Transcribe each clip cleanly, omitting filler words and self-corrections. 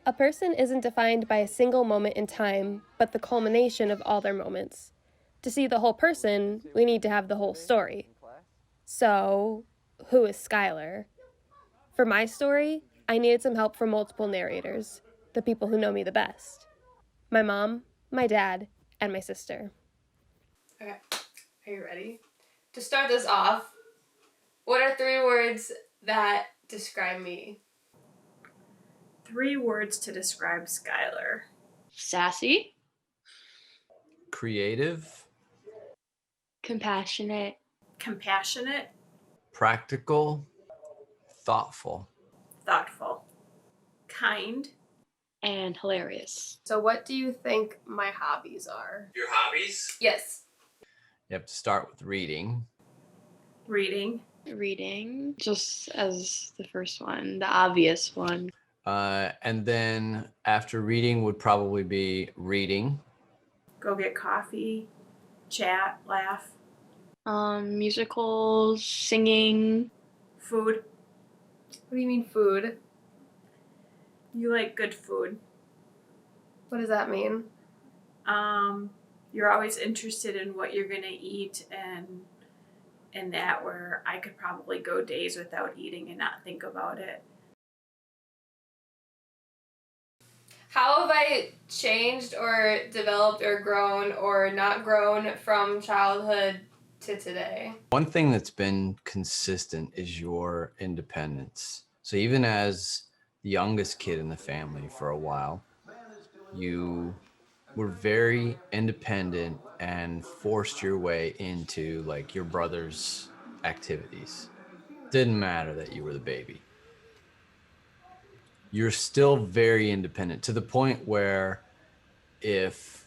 A person isn't defined by a single moment in time, but the culmination of all their moments. To see the whole person, we need to have the whole story. So, who is Skyler? For my story, I needed some help from multiple narrators, the people who know me the best. My mom, my dad, and my sister. Okay, are you ready? To start this off, what are 3 words that describe me? 3 words to describe Skyler. Sassy. Creative. Compassionate. Compassionate. Practical. Thoughtful. Thoughtful. Kind. And hilarious. So what do you think my hobbies are? Your hobbies? Yes. You have to start with reading. Reading. Reading, just as the first one, the obvious one. And then after reading would probably be reading. Go get coffee. Chat. Laugh. Musicals, singing. Food. What do you mean food? You like good food. What does that mean? You're always interested in what you're gonna eat and that where I could probably go days without eating and not think about it. How have I changed or developed or grown or not grown from childhood to today? One thing that's been consistent is your independence. So even as the youngest kid in the family for a while, you were very independent and forced your way into like your brother's activities. Didn't matter that you were the baby. You're still very independent to the point where if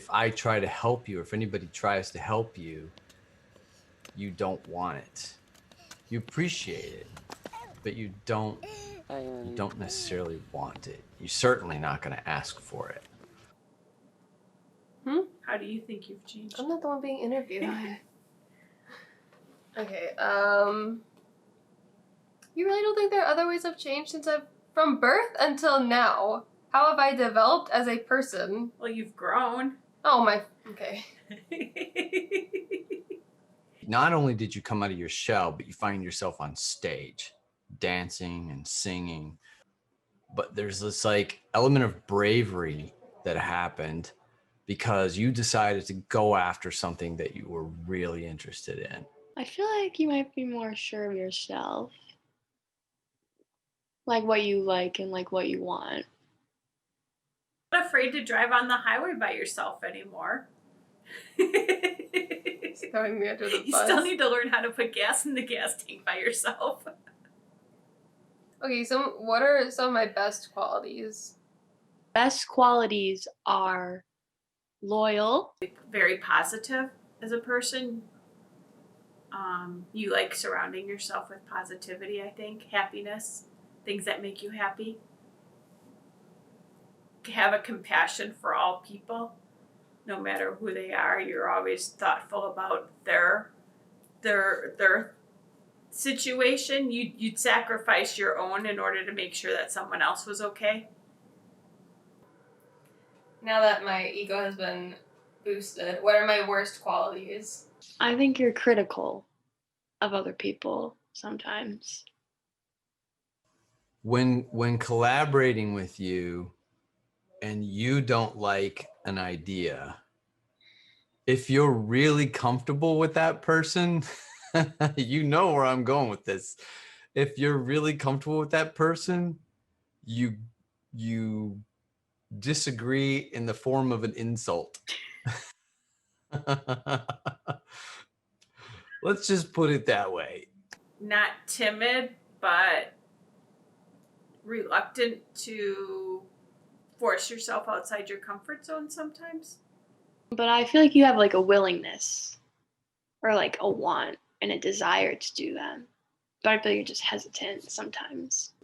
I try to help you, or if anybody tries to help you, you don't want it. You appreciate it, but you don't necessarily want it. You're certainly not going to ask for it. How do you think you've changed? I'm not the one being interviewed. Okay, you really don't think there are other ways I've changed from birth until now? How have I developed as a person? Well, you've grown. Oh my, okay. Not only did you come out of your shell, but you find yourself on stage, dancing and singing. But there's this like element of bravery that happened because you decided to go after something that you were really interested in. I feel like you might be more sure of yourself. Like what you like and like what you want. Not afraid to drive on the highway by yourself anymore. Throwing me under the You bus. still need to learn how to put gas in the gas tank by yourself. Okay, so what are some of my best qualities? Best qualities are loyal. Very positive as a person. You like surrounding yourself with positivity, I think. Happiness. Things that make you happy. Have a compassion for all people. No matter who they are, you're always thoughtful about their situation. You'd sacrifice your own in order to make sure that someone else was okay. Now that my ego has been boosted, what are my worst qualities? I think you're critical of other people sometimes. When collaborating with you and you don't like an idea, if you're really comfortable with that person, you know where I'm going with this. If you're really comfortable with that person, you disagree in the form of an insult. Let's just put it that way. Not timid, but reluctant to force yourself outside your comfort zone sometimes. But I feel like you have like a willingness or like a want and a desire to do them. But I feel like you're just hesitant sometimes.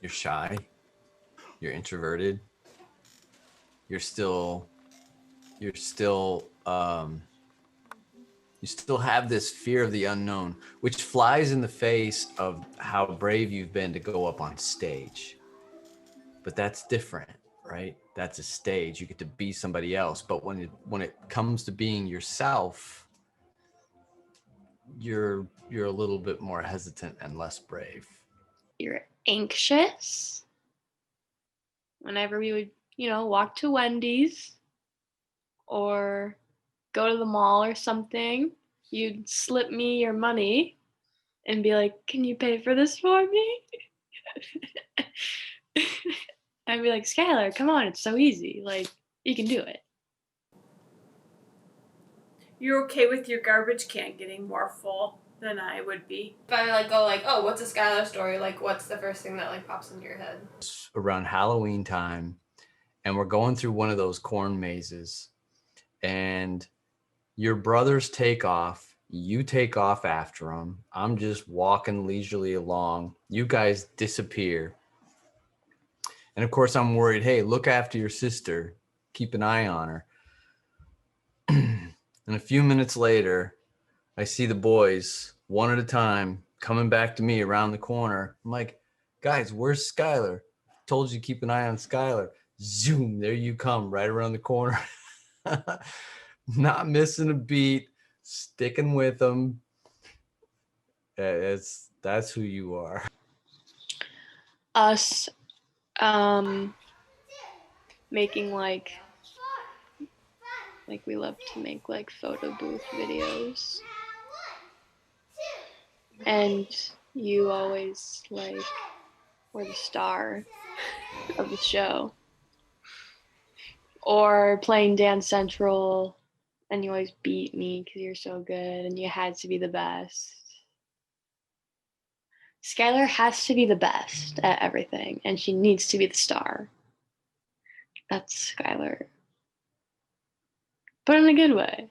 You're shy. You're introverted. You still have this fear of the unknown, which flies in the face of how brave you've been to go up on stage. but that's different, right? That's a stage. You get to be somebody else. But when it comes to being yourself, you're a little bit more hesitant and less brave. You're anxious. Whenever we would, walk to Wendy's or go to the mall or something, you'd slip me your money and be like, "Can you pay for this for me?" I'd be like, "Skyler, come on, it's so easy. Like, you can do it." You're okay with your garbage can getting more full than I would be? If I like go like, oh, what's a Skyler story? Like, what's the first thing that like pops into your head? It's around Halloween time, and we're going through one of those corn mazes, and your brothers take off. You take off after them. I'm just walking leisurely along. You guys disappear. And of course, I'm worried. Hey, look after your sister. Keep an eye on her. And a few minutes later, I see the boys one at a time coming back to me around the corner. I'm like, guys, where's Skyler? Told you to keep an eye on Skyler. Zoom, there you come, right around the corner. Not missing a beat, sticking with them. That's who you are. Us making like we love to make like photo booth videos, and you always like were the star of the show, or playing Dance Central and you always beat me because you're so good and you had to be the best. Skylar has to be the best at everything, and she needs to be the star. That's Skylar. But in a good way.